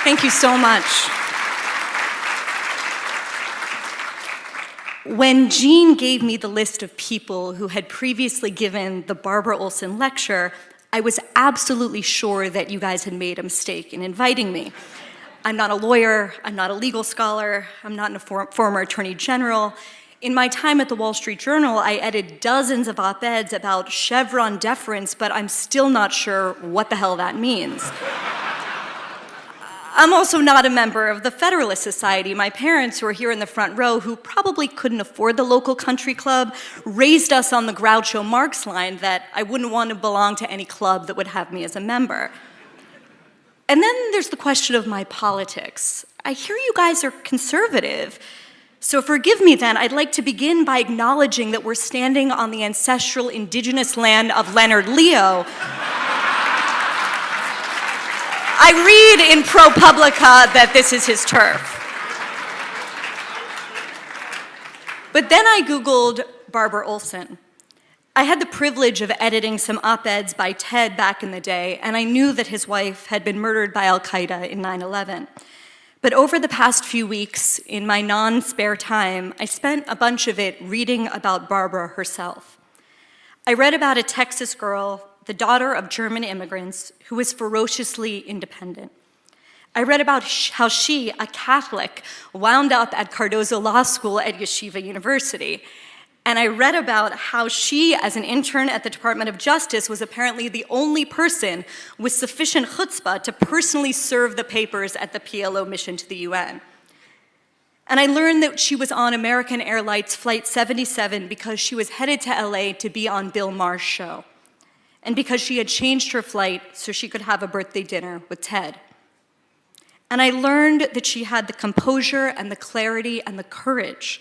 Thank you so much. When Jean gave me the list of people who had previously given the Barbara Olson lecture, I was absolutely sure that you guys had made a mistake in inviting me. I'm not a lawyer, I'm not a legal scholar, I'm not a former attorney general. In my time at the Wall Street Journal, I edited dozens of op-eds about Chevron deference, but I'm still not sure what the hell that means. I'm also not a member of the Federalist Society. My parents, who are here in the front row, who probably couldn't afford the local country club, raised us on the Groucho Marx line that I wouldn't want to belong to any club that would have me as a member. And then there's the question of my politics. I hear you guys are conservative. So forgive me then, I'd like to begin by acknowledging that we're standing on the ancestral indigenous land of Leonard Leo. I read in ProPublica that this is his turf. But then I Googled Barbara Olson. I had the privilege of editing some op-eds by Ted back in the day, and I knew that his wife had been murdered by Al-Qaeda in 9/11. But over the past few weeks, in my non-spare time, I spent a bunch of it reading about Barbara herself. I read about a Texas girl, the daughter of German immigrants, who was ferociously independent. I read about how she, a Catholic, wound up at Cardozo Law School at Yeshiva University. And I read about how she, as an intern at the Department of Justice, was apparently the only person with sufficient chutzpah to personally serve the papers at the PLO mission to the UN. And I learned that she was on American Airlines Flight 77 because she was headed to LA to be on Bill Maher's show, and because she had changed her flight so she could have a birthday dinner with Ted. And I learned that she had the composure and the clarity and the courage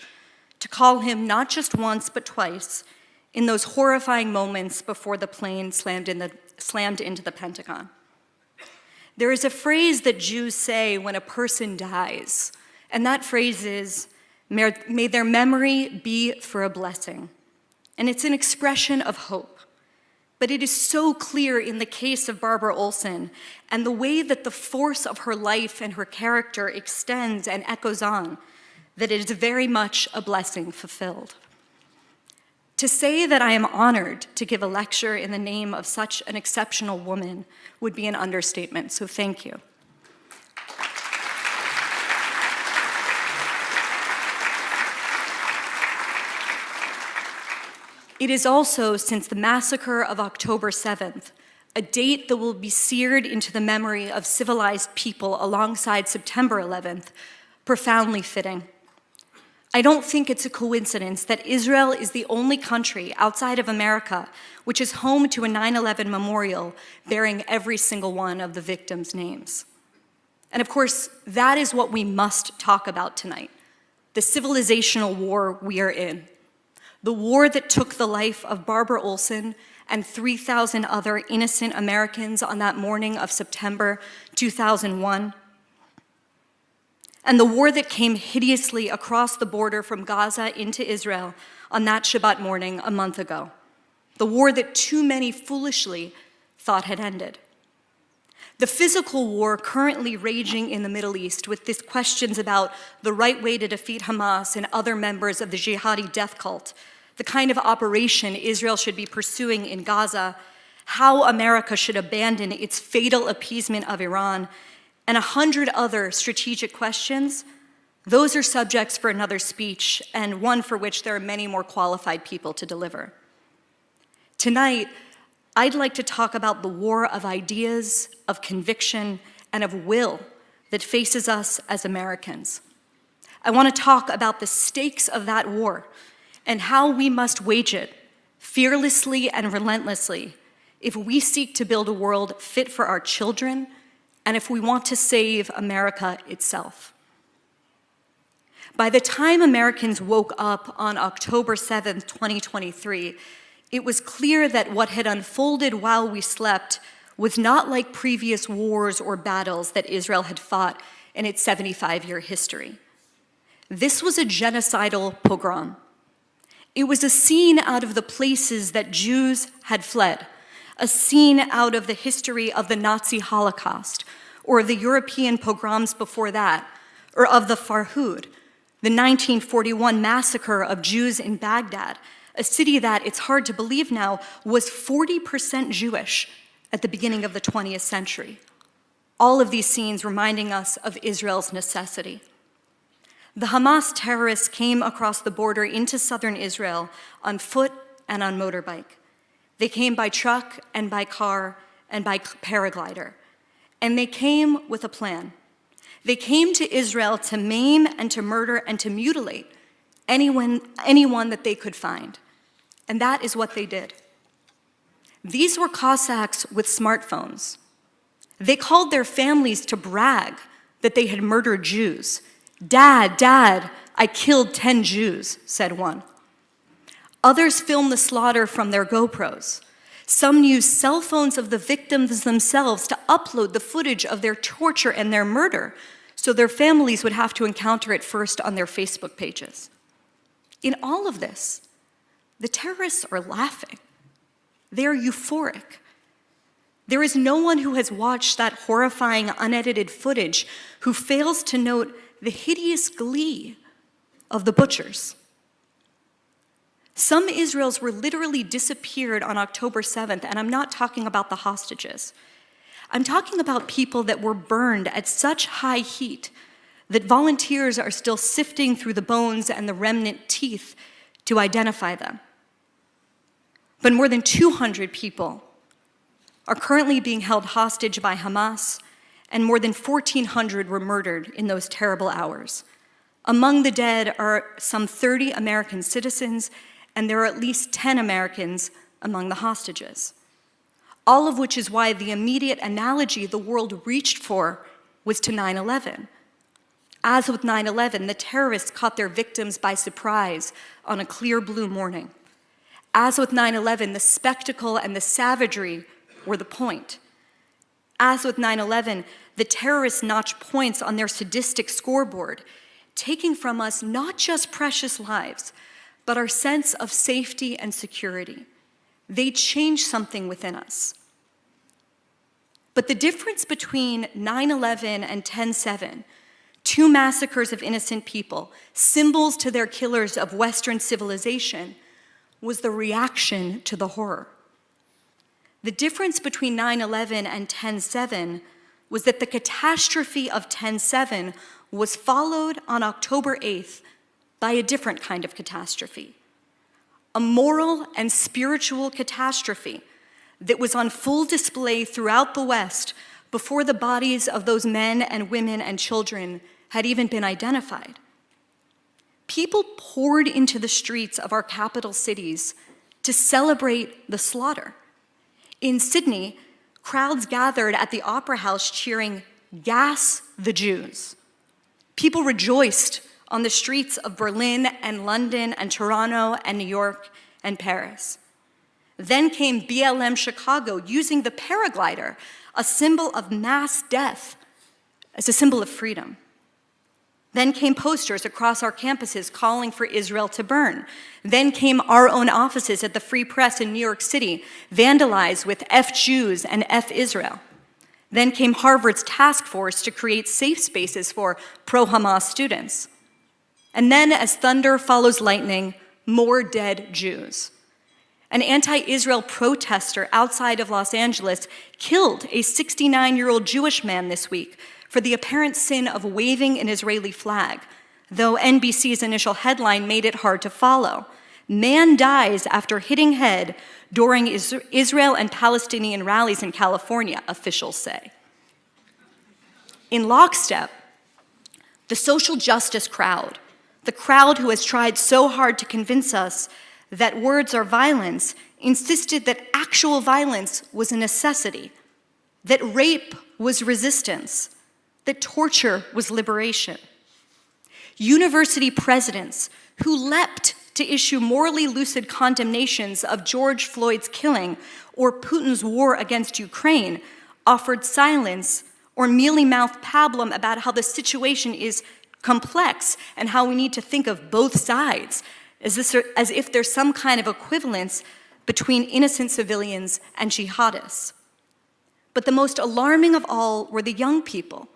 to call him not just once but twice in those horrifying moments before the plane slammed into the Pentagon. There is a phrase that Jews say when a person dies, and that phrase is, may their memory be for a blessing. And it's an expression of hope. But it is so clear in the case of Barbara Olson and the way that the force of her life and her character extends and echoes on, that it is very much a blessing fulfilled. To say that I am honored to give a lecture in the name of such an exceptional woman would be an understatement, so thank you. It is also, since the massacre of October 7th, a date that will be seared into the memory of civilized people alongside September 11th, profoundly fitting. I don't think it's a coincidence that Israel is the only country outside of America which is home to a 9/11 memorial bearing every single one of the victims' names. And of course, that is what we must talk about tonight, the civilizational war we are in. The war that took the life of Barbara Olson and 3,000 other innocent Americans on that morning of September 2001. And the war that came hideously across the border from Gaza into Israel on that Shabbat morning a month ago. The war that too many foolishly thought had ended. The physical war currently raging in the Middle East with these questions about the right way to defeat Hamas and other members of the jihadi death cult, the kind of operation Israel should be pursuing in Gaza, how America should abandon its fatal appeasement of Iran, and 100 other strategic questions, those are subjects for another speech, and one for which there are many more qualified people to deliver. Tonight, I'd like to talk about the war of ideas, of conviction, and of will that faces us as Americans. I want to talk about the stakes of that war and how we must wage it fearlessly and relentlessly if we seek to build a world fit for our children and if we want to save America itself. By the time Americans woke up on October 7th, 2023, it was clear that what had unfolded while we slept was not like previous wars or battles that Israel had fought in its 75-year history. This was a genocidal pogrom. It was a scene out of the places that Jews had fled, a scene out of the history of the Nazi Holocaust, or the European pogroms before that, or of the Farhud, the 1941 massacre of Jews in Baghdad, a city that, it's hard to believe now, was 40% Jewish at the beginning of the 20th century. All of these scenes reminding us of Israel's necessity. The Hamas terrorists came across the border into southern Israel on foot and on motorbike. They came by truck and by car and by paraglider. And they came with a plan. They came to Israel to maim and to murder and to mutilate anyone that they could find. And that is what they did. These were Cossacks with smartphones. They called their families to brag that they had murdered Jews. "Dad, Dad, I killed 10 Jews," said one. Others filmed the slaughter from their GoPros. Some used cell phones of the victims themselves to upload the footage of their torture and their murder, so their families would have to encounter it first on their Facebook pages. In all of this, the terrorists are laughing. They are euphoric. There is no one who has watched that horrifying, unedited footage who fails to note the hideous glee of the butchers. Some Israelis were literally disappeared on October 7th, and I'm not talking about the hostages. I'm talking about people that were burned at such high heat that volunteers are still sifting through the bones and the remnant teeth to identify them. But more than 200 people are currently being held hostage by Hamas, and more than 1,400 were murdered in those terrible hours. Among the dead are some 30 American citizens, and there are at least 10 Americans among the hostages. All of which is why the immediate analogy the world reached for was to 9/11. As with 9/11, the terrorists caught their victims by surprise on a clear blue morning. As with 9/11, the spectacle and the savagery were the point. As with 9/11, the terrorists notched points on their sadistic scoreboard, taking from us not just precious lives, but our sense of safety and security. They changed something within us. But the difference between 9/11 and 10/7, two massacres of innocent people, symbols to their killers of Western civilization, was the reaction to the horror. The difference between 9/11 and 10/7 was that the catastrophe of 10/7 was followed on October 8th by a different kind of catastrophe, a moral and spiritual catastrophe that was on full display throughout the West before the bodies of those men and women and children had even been identified. People poured into the streets of our capital cities to celebrate the slaughter. In Sydney, crowds gathered at the Opera House cheering, "Gas the Jews." People rejoiced on the streets of Berlin and London and Toronto and New York and Paris. Then came BLM Chicago using the paraglider, a symbol of mass death, as a symbol of freedom. Then came posters across our campuses calling for Israel to burn. Then came our own offices at the Free Press in New York City, vandalized with F Jews and F Israel. Then came Harvard's task force to create safe spaces for pro-Hamas students. And then, as thunder follows lightning, more dead Jews. An anti-Israel protester outside of Los Angeles killed a 69-year-old Jewish man this week for the apparent sin of waving an Israeli flag, though NBC's initial headline made it hard to follow. Man dies after hitting head during Israel and Palestinian rallies in California, officials say. In lockstep, the social justice crowd, the crowd who has tried so hard to convince us that words are violence, insisted that actual violence was a necessity, that rape was resistance, that torture was liberation. University presidents who leapt to issue morally lucid condemnations of George Floyd's killing or Putin's war against Ukraine offered silence or mealy-mouthed pablum about how the situation is complex and how we need to think of both sides, as if there's some kind of equivalence between innocent civilians and jihadists. But the most alarming of all were the young people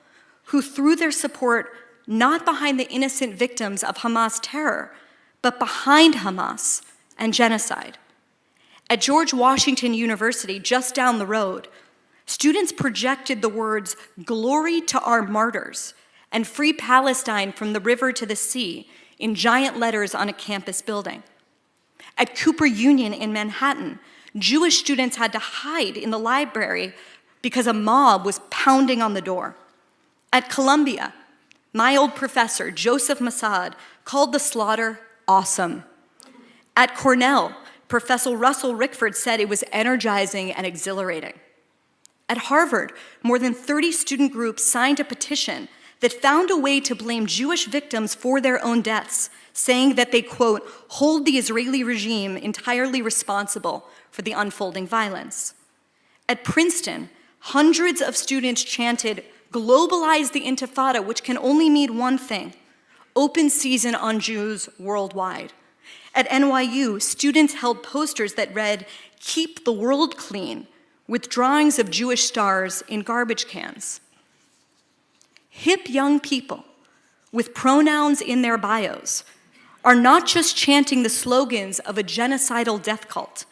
who threw their support not behind the innocent victims of Hamas terror, but behind Hamas and genocide. At George Washington University, just down the road, students projected the words, "Glory to our martyrs," and "Free Palestine from the river to the sea" in giant letters on a campus building. At Cooper Union in Manhattan, Jewish students had to hide in the library because a mob was pounding on the door. At Columbia, my old professor, Joseph Massad, called the slaughter awesome. At Cornell, Professor Russell Rickford said it was energizing and exhilarating. At Harvard, more than 30 student groups signed a petition that found a way to blame Jewish victims for their own deaths, saying that they, quote, hold the Israeli regime entirely responsible for the unfolding violence. At Princeton, hundreds of students chanted, "Globalize the Intifada," which can only mean one thing: open season on Jews worldwide. At NYU, students held posters that read, "Keep the world clean," with drawings of Jewish stars in garbage cans. Hip young people with pronouns in their bios are not just chanting the slogans of a genocidal death cult.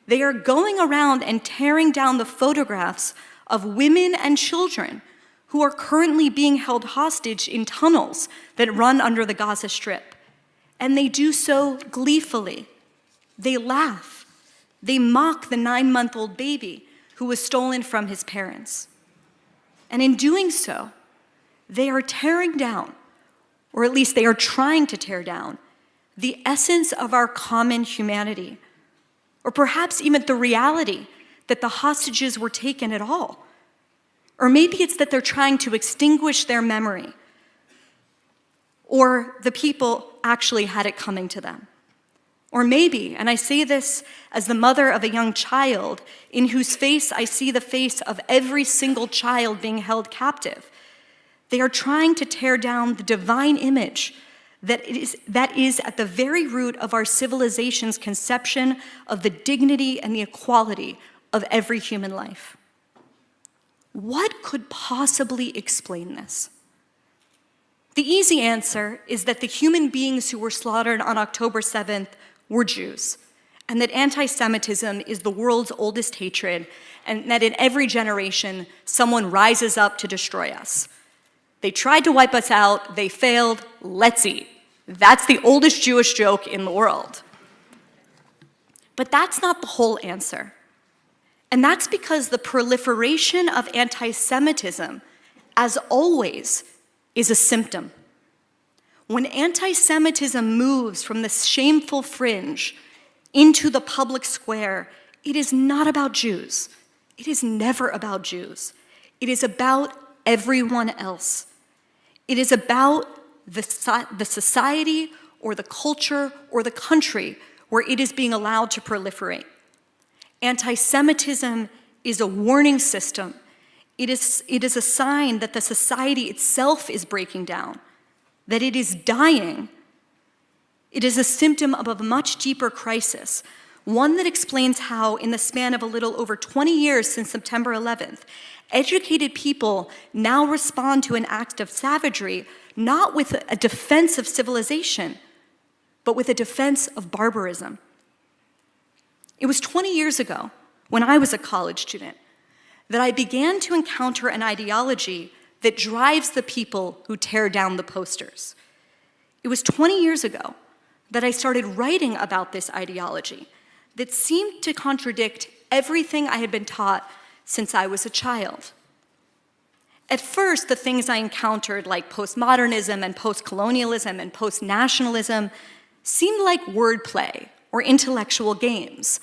They are going around and tearing down the photographs of women and children who are currently being held hostage in tunnels that run under the Gaza Strip. And they do so gleefully. They laugh. They mock the 9-month-old baby who was stolen from his parents. And in doing so, they are tearing down, or at least they are trying to tear down, the essence of our common humanity, or perhaps even the reality that the hostages were taken at all. Or maybe it's that they're trying to extinguish their memory, or the people actually had it coming to them. Or maybe, and I say this as the mother of a young child in whose face I see the face of every single child being held captive, they are trying to tear down the divine image that is at the very root of our civilization's conception of the dignity and the equality of every human life. What could possibly explain this? The easy answer is that the human beings who were slaughtered on October 7th were Jews, and that anti-Semitism is the world's oldest hatred, and that in every generation, someone rises up to destroy us. They tried to wipe us out, they failed, let's eat. That's the oldest Jewish joke in the world. But that's not the whole answer. And that's because the proliferation of anti-Semitism, as always, is a symptom. When anti-Semitism moves from the shameful fringe into the public square, it is not about Jews. It is never about Jews. It is about everyone else. It is about the society or the culture or the country where it is being allowed to proliferate. Anti-Semitism is a warning system. It is a sign that the society itself is breaking down, that it is dying. It is a symptom of a much deeper crisis, one that explains how, in the span of a little over 20 years since September 11th, educated people now respond to an act of savagery, not with a defense of civilization, but with a defense of barbarism. It was 20 years ago, when I was a college student, that I began to encounter an ideology that drives the people who tear down the posters. It was 20 years ago that I started writing about this ideology that seemed to contradict everything I had been taught since I was a child. At first, the things I encountered, like postmodernism and postcolonialism and postnationalism, seemed like wordplay or intellectual games,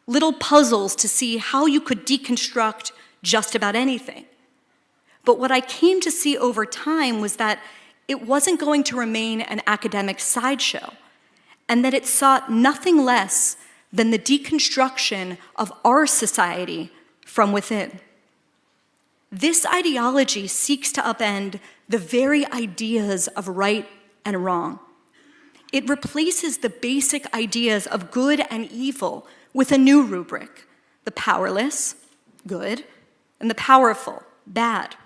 little puzzles to see how you could deconstruct just about anything. But what I came to see over time was that it wasn't going to remain an academic sideshow, and that it sought nothing less than the deconstruction of our society from within. This ideology seeks to upend the very ideas of right and wrong. It replaces the basic ideas of good and evil with a new rubric: the powerless, good, and the powerful bad.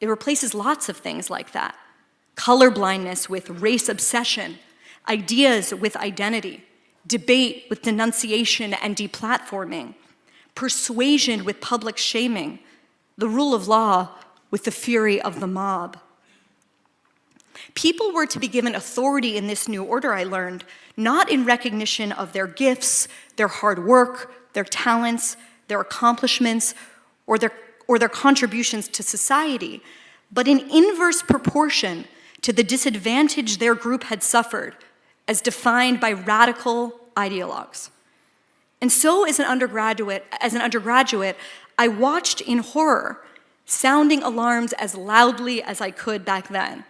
It replaces lots of things like that. Colorblindness with race obsession, ideas with identity, debate with denunciation and deplatforming, persuasion with public shaming, the rule of law with the fury of the mob. People were to be given authority in this new order, I learned, not in recognition of their gifts, their hard work, their talents, their accomplishments, or their contributions to society, but in inverse proportion to the disadvantage their group had suffered as defined by radical ideologues. And so as an undergraduate, I watched in horror, sounding alarms as loudly as I could back then.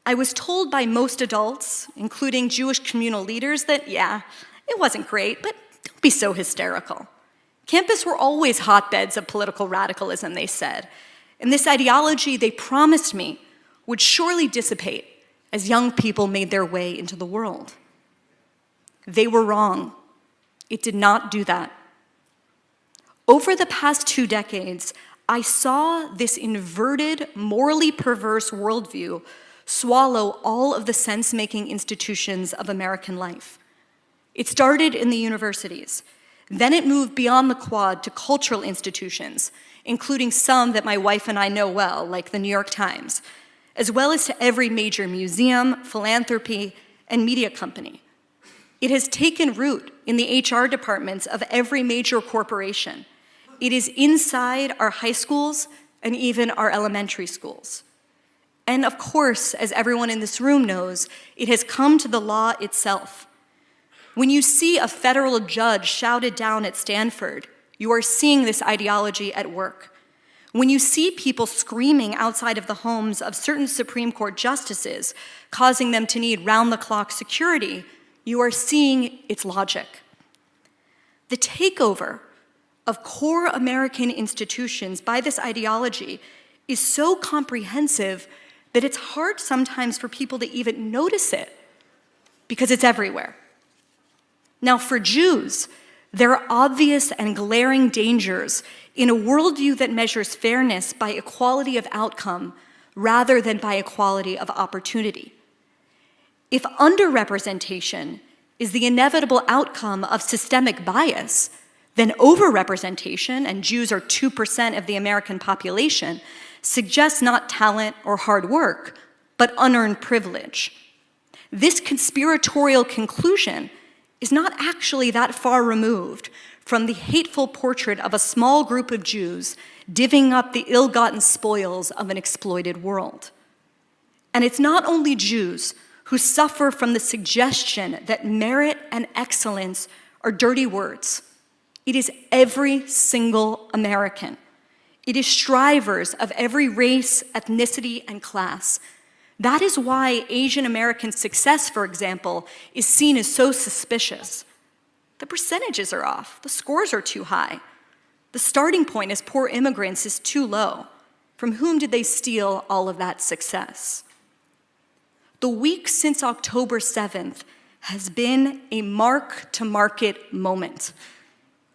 I was told by most adults, including Jewish communal leaders, that yeah, it wasn't great, but don't be so hysterical. Campus were always hotbeds of political radicalism, they said, and this ideology, they promised me, would surely dissipate as young people made their way into the world. They were wrong. It did not do that. Over the past 2 decades, I saw this inverted, morally perverse worldview swallow all of the sense-making institutions of American life. It started in the universities. Then it moved beyond the Quad to cultural institutions, including some that my wife and I know well, like the New York Times, as well as to every major museum, philanthropy, and media company. It has taken root in the HR departments of every major corporation. It is inside our high schools and even our elementary schools. And of course, as everyone in this room knows, it has come to the law itself. When you see a federal judge shouted down at Stanford, you are seeing this ideology at work. When you see people screaming outside of the homes of certain Supreme Court justices, causing them to need round-the-clock security, you are seeing its logic. The takeover of core American institutions by this ideology is so comprehensive that it's hard sometimes for people to even notice it because it's everywhere. Now, for Jews, there are obvious and glaring dangers in a worldview that measures fairness by equality of outcome rather than by equality of opportunity. If underrepresentation is the inevitable outcome of systemic bias, then overrepresentation, and Jews are 2% of the American population, suggests not talent or hard work, but unearned privilege. This conspiratorial conclusion is not actually that far removed from the hateful portrait of a small group of Jews divvying up the ill-gotten spoils of an exploited world. And it's not only Jews who suffer from the suggestion that merit and excellence are dirty words. It is every single American. It is strivers of every race, ethnicity, and class. That is why Asian American success, for example, is seen as so suspicious. The percentages are off. The scores are too high. The starting point as poor immigrants is too low. From whom did they steal all of that success? The week since October 7th has been a mark-to-market moment.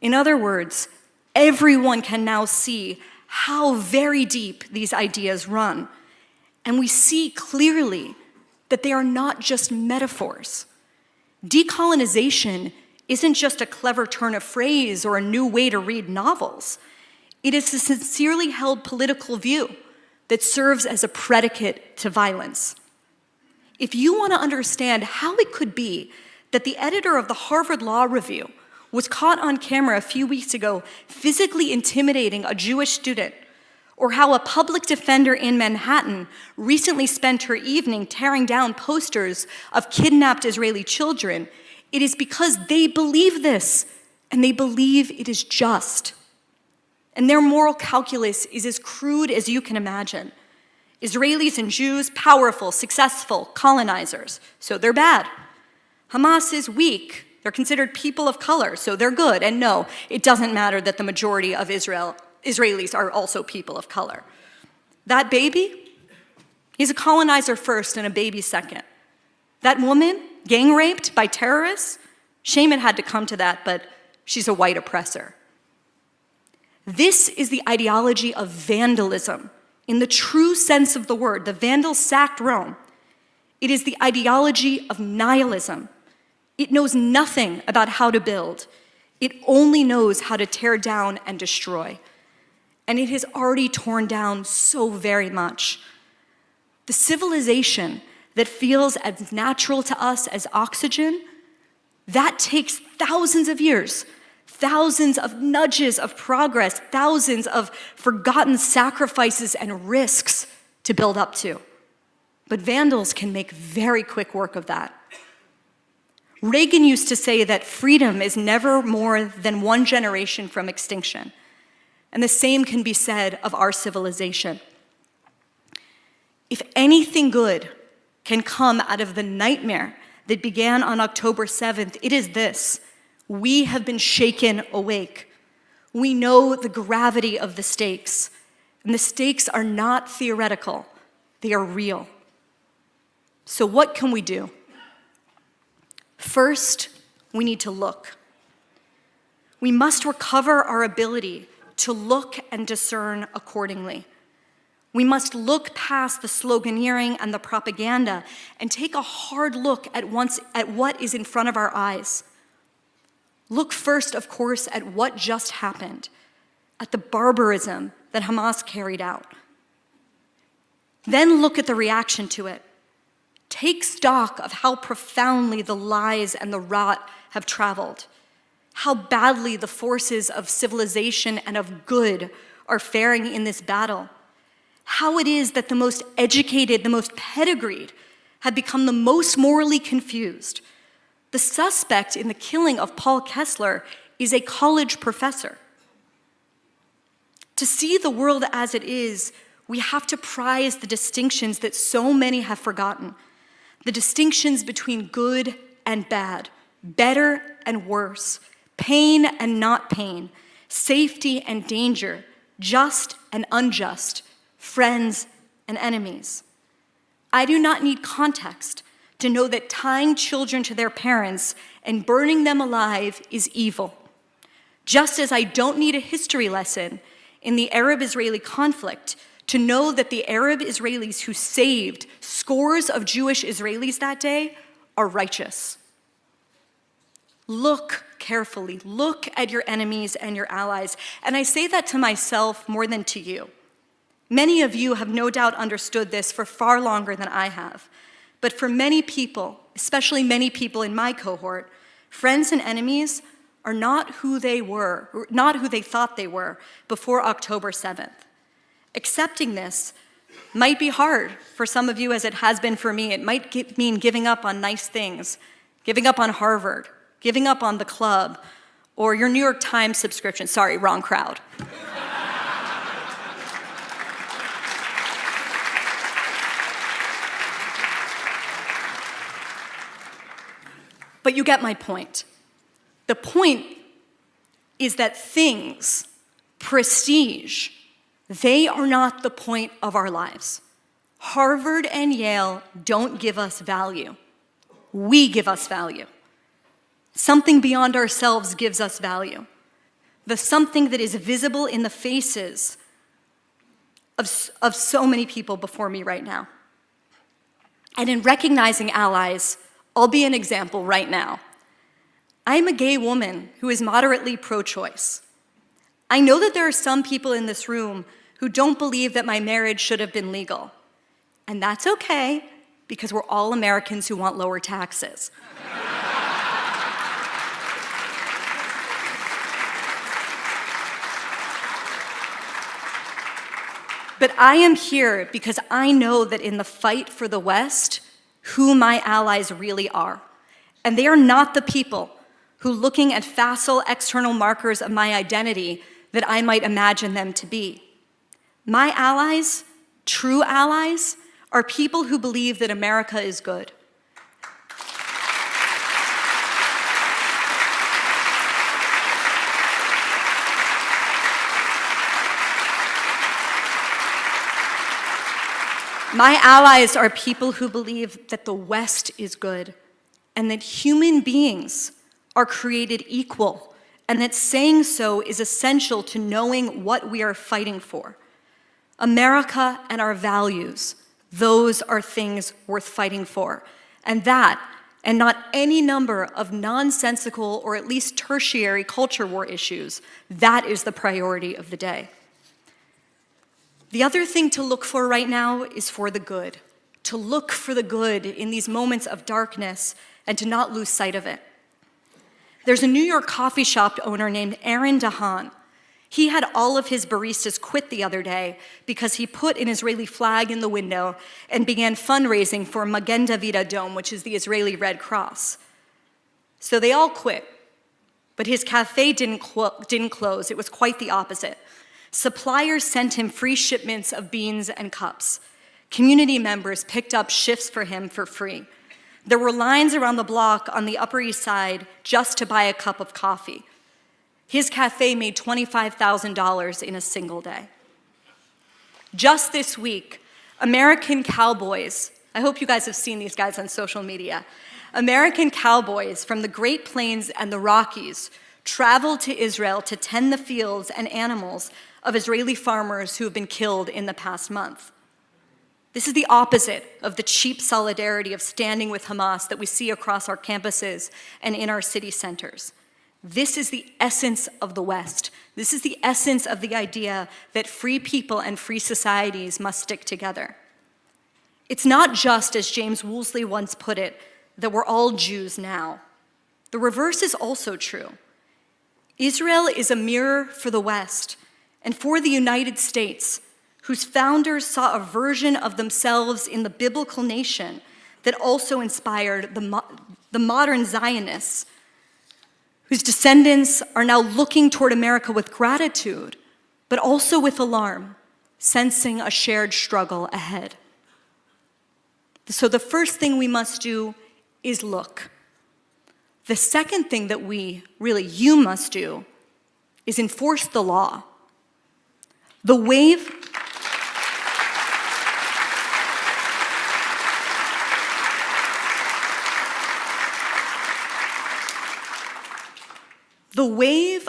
In other words, everyone can now see how very deep these ideas run. And we see clearly that they are not just metaphors. Decolonization isn't just a clever turn of phrase or a new way to read novels. It is a sincerely held political view that serves as a predicate to violence. If you want to understand how it could be that the editor of the Harvard Law Review was caught on camera a few weeks ago physically intimidating a Jewish student, or how a public defender in Manhattan recently spent her evening tearing down posters of kidnapped Israeli children, it is because they believe this, and they believe it is just. And their moral calculus is as crude as you can imagine. Israelis and Jews, powerful, successful, colonizers, so they're bad. Hamas is weak. They're considered people of color, so they're good. And no, it doesn't matter that the majority of Israelis are also people of color. That baby, he's a colonizer first and a baby second. That woman, gang raped by terrorists, shame it had to come to that, but she's a white oppressor. This is the ideology of vandalism, in the true sense of the word. The Vandals sacked Rome. It is the ideology of nihilism. It knows nothing about how to build. It only knows how to tear down and destroy. And it has already torn down so very much. The civilization that feels as natural to us as oxygen, that takes thousands of years, thousands of nudges of progress, thousands of forgotten sacrifices and risks to build up to. But vandals can make very quick work of that. Reagan used to say that freedom is never more than one generation from extinction. And the same can be said of our civilization. If anything good can come out of the nightmare that began on October 7th, it is this: we have been shaken awake. We know the gravity of the stakes, and the stakes are not theoretical, they are real. So what can we do? First, we need to look. We must recover our ability to look and discern accordingly. We must look past the sloganeering and the propaganda and take a hard look at what is in front of our eyes. Look first, of course, at what just happened, at the barbarism that Hamas carried out. Then look at the reaction to it. Take stock of how profoundly the lies and the rot have traveled, how badly the forces of civilization and of good are faring in this battle, how it is that the most educated, the most pedigreed, have become the most morally confused. The suspect in the killing of Paul Kessler is a college professor. To see the world as it is, we have to prize the distinctions that so many have forgotten. The distinctions between good and bad, better and worse, pain and not pain, safety and danger, just and unjust, friends and enemies. I do not need context to know that tying children to their parents and burning them alive is evil. Just as I don't need a history lesson in the Arab-Israeli conflict to know that the Arab Israelis who saved scores of Jewish Israelis that day are righteous. Look carefully. Look at your enemies and your allies. And I say that to myself more than to you. Many of you have no doubt understood this for far longer than I have. But for many people, especially many people in my cohort, friends and enemies are not who they were, or not who they thought they were before October 7th. Accepting this might be hard for some of you, as it has been for me. It might mean giving up on nice things, giving up on Harvard, giving up on the club, or your New York Times subscription. Sorry, wrong crowd. But you get my point. The point is that things, prestige, they are not the point of our lives. Harvard and Yale don't give us value. We give us value. Something beyond ourselves gives us value. The something that is visible in the faces of so many people before me right now. And in recognizing allies, I'll be an example right now. I'm a gay woman who is moderately pro-choice. I know that there are some people in this room who don't believe that my marriage should have been legal. And that's okay, because we're all Americans who want lower taxes. But I am here because I know that in the fight for the West, who my allies really are. And they are not the people who, looking at facile external markers of my identity, that I might imagine them to be. My allies, true allies, are people who believe that America is good. My allies are people who believe that the West is good and that human beings are created equal and that saying so is essential to knowing what we are fighting for. America and our values, those are things worth fighting for. And that, and not any number of nonsensical or at least tertiary culture war issues, that is the priority of the day. The other thing to look for right now is for the good, to look for the good in these moments of darkness and to not lose sight of it. There's a New York coffee shop owner named Aaron DeHaan. He had all of his baristas quit the other day because he put an Israeli flag in the window and began fundraising for Magen David Adom, which is the Israeli Red Cross. So they all quit, but his cafe didn't close. It was quite the opposite. Suppliers sent him free shipments of beans and cups. Community members picked up shifts for him for free. There were lines around the block on the Upper East Side just to buy a cup of coffee. His cafe made $25,000 in a single day. Just this week, American cowboys, I hope you guys have seen these guys on social media, American cowboys from the Great Plains and the Rockies traveled to Israel to tend the fields and animals of Israeli farmers who have been killed in the past month. This is the opposite of the cheap solidarity of standing with Hamas that we see across our campuses and in our city centers. This is the essence of the West. This is the essence of the idea that free people and free societies must stick together. It's not just, as James Woolsey once put it, that we're all Jews now. The reverse is also true. Israel is a mirror for the West and for the United States, whose founders saw a version of themselves in the biblical nation that also inspired the modern Zionists, whose descendants are now looking toward America with gratitude, but also with alarm, sensing a shared struggle ahead. So the first thing we must do is look. The second thing that you must do, is enforce the law. The wave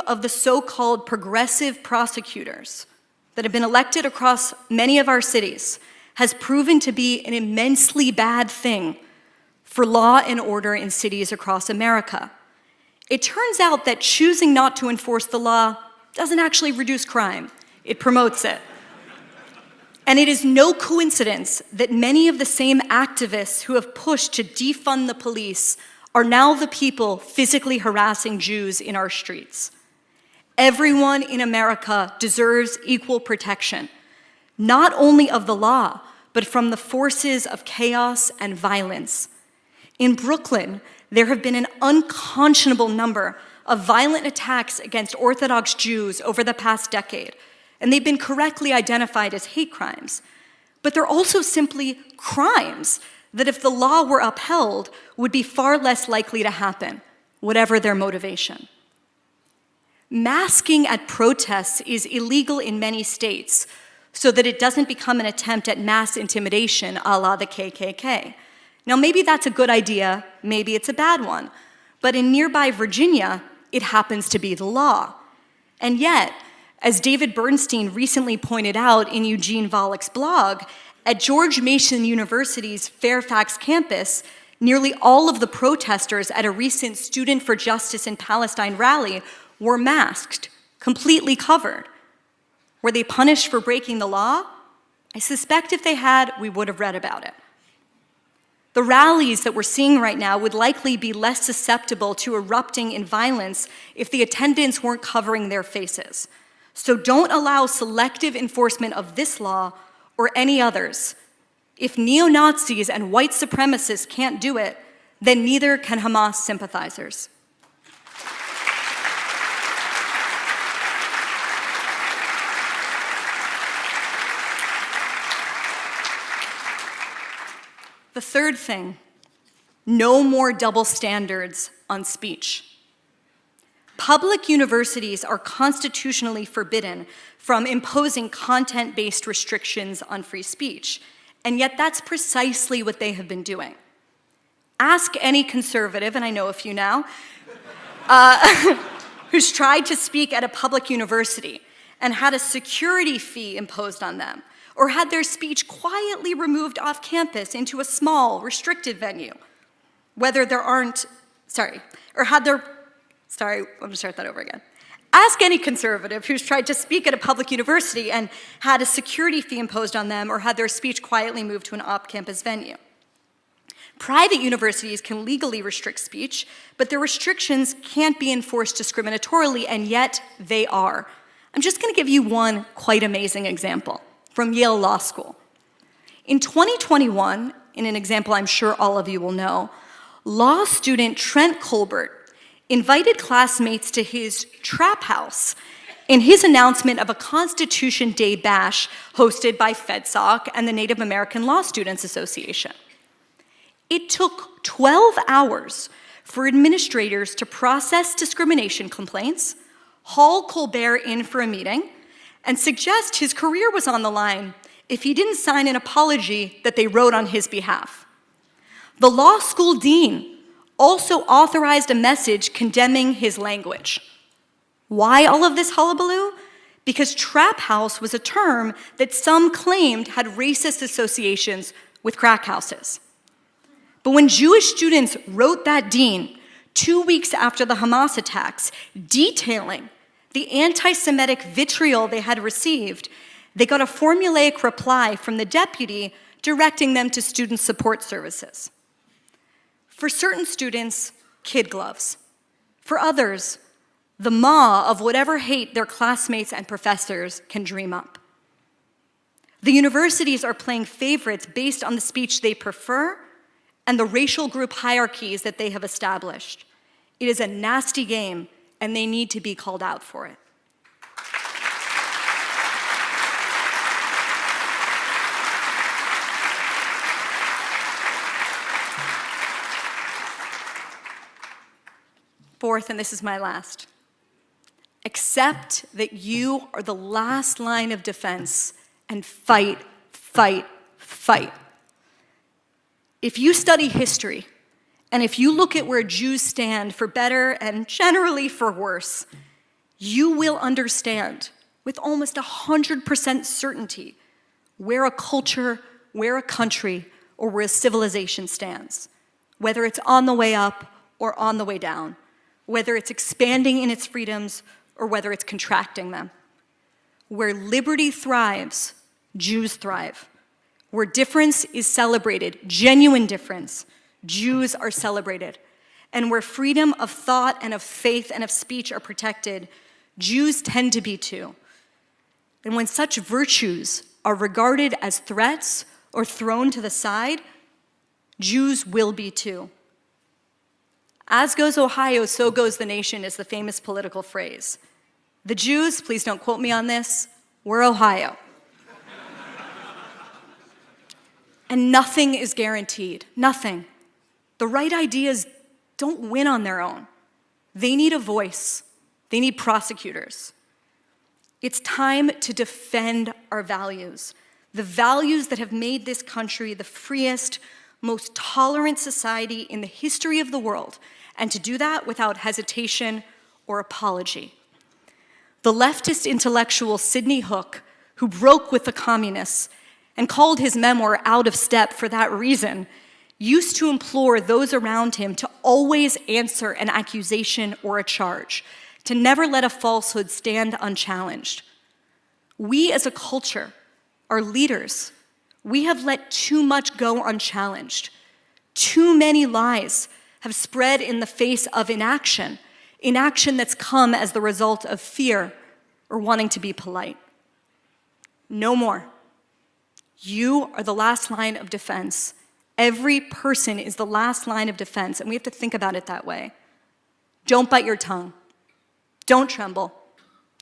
of the so-called progressive prosecutors that have been elected across many of our cities has proven to be an immensely bad thing for law and order in cities across America. It turns out that choosing not to enforce the law doesn't actually reduce crime. It promotes it. And it is no coincidence that many of the same activists who have pushed to defund the police are now the people physically harassing Jews in our streets. Everyone in America deserves equal protection, not only of the law, but from the forces of chaos and violence. In Brooklyn, there have been an unconscionable number of violent attacks against Orthodox Jews over the past decade, and they've been correctly identified as hate crimes. But they're also simply crimes that, if the law were upheld, would be far less likely to happen, whatever their motivation. Masking at protests is illegal in many states so that it doesn't become an attempt at mass intimidation a la the KKK. Now, maybe that's a good idea, maybe it's a bad one, but in nearby Virginia, it happens to be the law. And yet, as David Bernstein recently pointed out in Eugene Volok's blog, at George Mason University's Fairfax campus, nearly all of the protesters at a recent Student for Justice in Palestine rally were masked, completely covered. Were they punished for breaking the law? I suspect if they had, we would have read about it. The rallies that we're seeing right now would likely be less susceptible to erupting in violence if the attendants weren't covering their faces. So don't allow selective enforcement of this law or any others. If neo-Nazis and white supremacists can't do it, then neither can Hamas sympathizers. The third thing, no more double standards on speech. Public universities are constitutionally forbidden from imposing content-based restrictions on free speech, and yet that's precisely what they have been doing. Ask any conservative, and I know a few now, who's tried to speak at a public university and had a security fee imposed on them, or had their speech quietly removed off campus into a small, restricted venue, whether there aren't, sorry, or had their, sorry, I'm gonna start that over again. Ask any conservative who's tried to speak at a public university and had a security fee imposed on them or had their speech quietly moved to an off-campus venue. Private universities can legally restrict speech, but their restrictions can't be enforced discriminatorily, and yet they are. I'm just gonna give you one quite amazing example from Yale Law School. In 2021, in an example I'm sure all of you will know, law student Trent Colbert invited classmates to his trap house in his announcement of a Constitution Day bash hosted by FedSoc and the Native American Law Students Association. It took 12 hours for administrators to process discrimination complaints, haul Colbert in for a meeting, and suggest his career was on the line if he didn't sign an apology that they wrote on his behalf. The law school dean also authorized a message condemning his language. Why all of this hullabaloo? Because trap house was a term that some claimed had racist associations with crack houses. But when Jewish students wrote that dean 2 weeks after the Hamas attacks, detailing the anti-Semitic vitriol they had received, they got a formulaic reply from the deputy directing them to student support services. For certain students, kid gloves. For others, the maw of whatever hate their classmates and professors can dream up. The universities are playing favorites based on the speech they prefer and the racial group hierarchies that they have established. It is a nasty game, and they need to be called out for it. Fourth, and this is my last, accept that you are the last line of defense and fight, fight, fight. If you study history, and if you look at where Jews stand for better and generally for worse, you will understand with almost 100% certainty where a culture, where a country, or where a civilization stands, whether it's on the way up or on the way down, whether it's expanding in its freedoms or whether it's contracting them. Where liberty thrives, Jews thrive. Where difference is celebrated, genuine difference, Jews are celebrated. And where freedom of thought and of faith and of speech are protected, Jews tend to be too. And when such virtues are regarded as threats or thrown to the side, Jews will be too. As goes Ohio, so goes the nation is the famous political phrase. The Jews, please don't quote me on this, we're Ohio. And nothing is guaranteed, nothing. The right ideas don't win on their own. They need a voice. They need prosecutors. It's time to defend our values, the values that have made this country the freest, most tolerant society in the history of the world, and to do that without hesitation or apology. The leftist intellectual Sidney Hook, who broke with the communists and called his memoir Out of Step for that reason, used to implore those around him to always answer an accusation or a charge, to never let a falsehood stand unchallenged. We as a culture, our leaders, we have let too much go unchallenged. Too many lies have spread in the face of inaction that's come as the result of fear or wanting to be polite. No more. You are the last line of defense. Every person is the last line of defense, and we have to think about it that way. Don't bite your tongue. Don't tremble.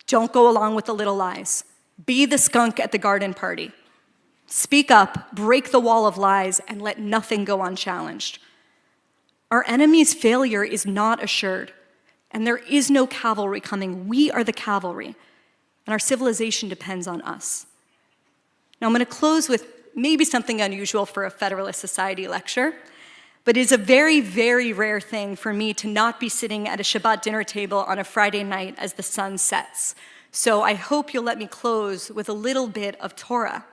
Don't go along with the little lies. Be the skunk at the garden party. Speak up, break the wall of lies, and let nothing go unchallenged. Our enemy's failure is not assured, and there is no cavalry coming. We are the cavalry, and our civilization depends on us. Now I'm going to close with maybe something unusual for a Federalist Society lecture, But it is a very, very rare thing for me to not be sitting at a Shabbat dinner table on a Friday night as the sun sets. So I hope you'll let me close with a little bit of Torah.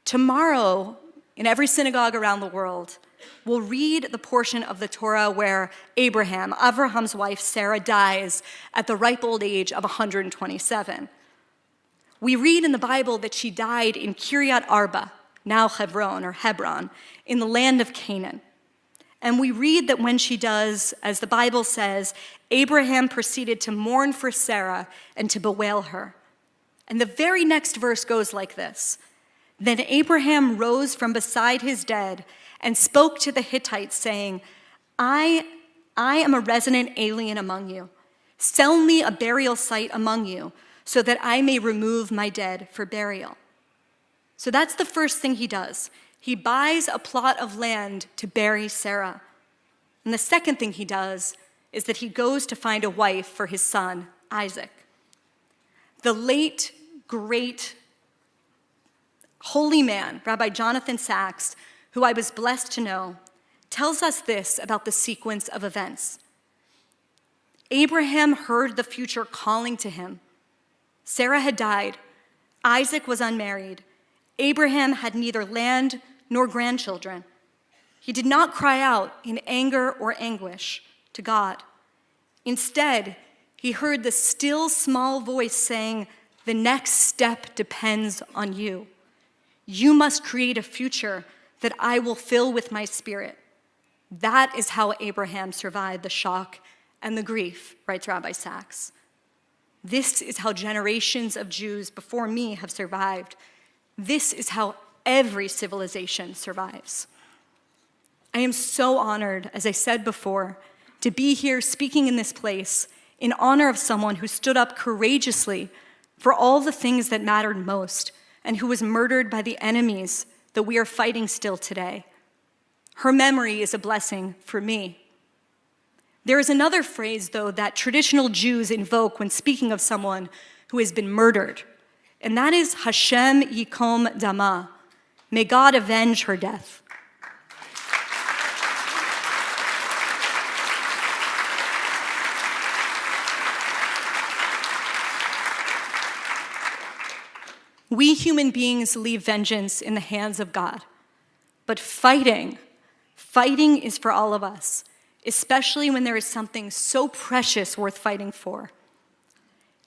Tomorrow, in every synagogue around the world, we'll read the portion of the Torah where Abraham, Abraham's wife Sarah, dies at the ripe old age of 127. We read in the Bible that she died in Kiryat Arba, now Hebron, in the land of Canaan. And we read that when she does, as the Bible says, Abraham proceeded to mourn for Sarah and to bewail her. And the very next verse goes like this: Then Abraham rose from beside his dead and spoke to the Hittites, saying, I am a resident alien among you. Sell me a burial site among you, so that I may remove my dead for burial. So that's the first thing he does. He buys a plot of land to bury Sarah. And the second thing he does is that he goes to find a wife for his son, Isaac. The late, great, holy man, Rabbi Jonathan Sacks, who I was blessed to know, tells us this about the sequence of events. Abraham heard the future calling to him. Sarah had died. Isaac was unmarried. Abraham had neither land nor grandchildren. He did not cry out in anger or anguish to God. Instead, he heard the still small voice saying, "The next step depends on you. You must create a future that I will fill with my spirit." That is how Abraham survived the shock and the grief, writes Rabbi Sacks. This is how generations of Jews before me have survived. This is how every civilization survives. I am so honored, as I said before, to be here speaking in this place in honor of someone who stood up courageously for all the things that mattered most and who was murdered by the enemies that we are fighting still today. Her memory is a blessing for me. There is another phrase, though, that traditional Jews invoke when speaking of someone who has been murdered, and that is Hashem yikom dama. May God avenge her death. We human beings leave vengeance in the hands of God, but fighting is for all of us, especially when there is something so precious worth fighting for.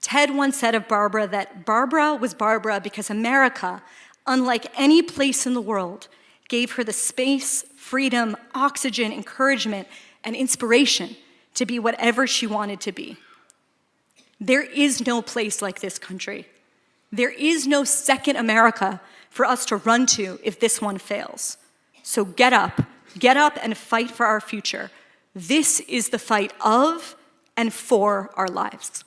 Ted once said of Barbara that Barbara was Barbara because America, unlike any place in the world, gave her the space, freedom, oxygen, encouragement, and inspiration to be whatever she wanted to be. There is no place like this country. There is no second America for us to run to if this one fails. So get up and fight for our future. This is the fight of and for our lives.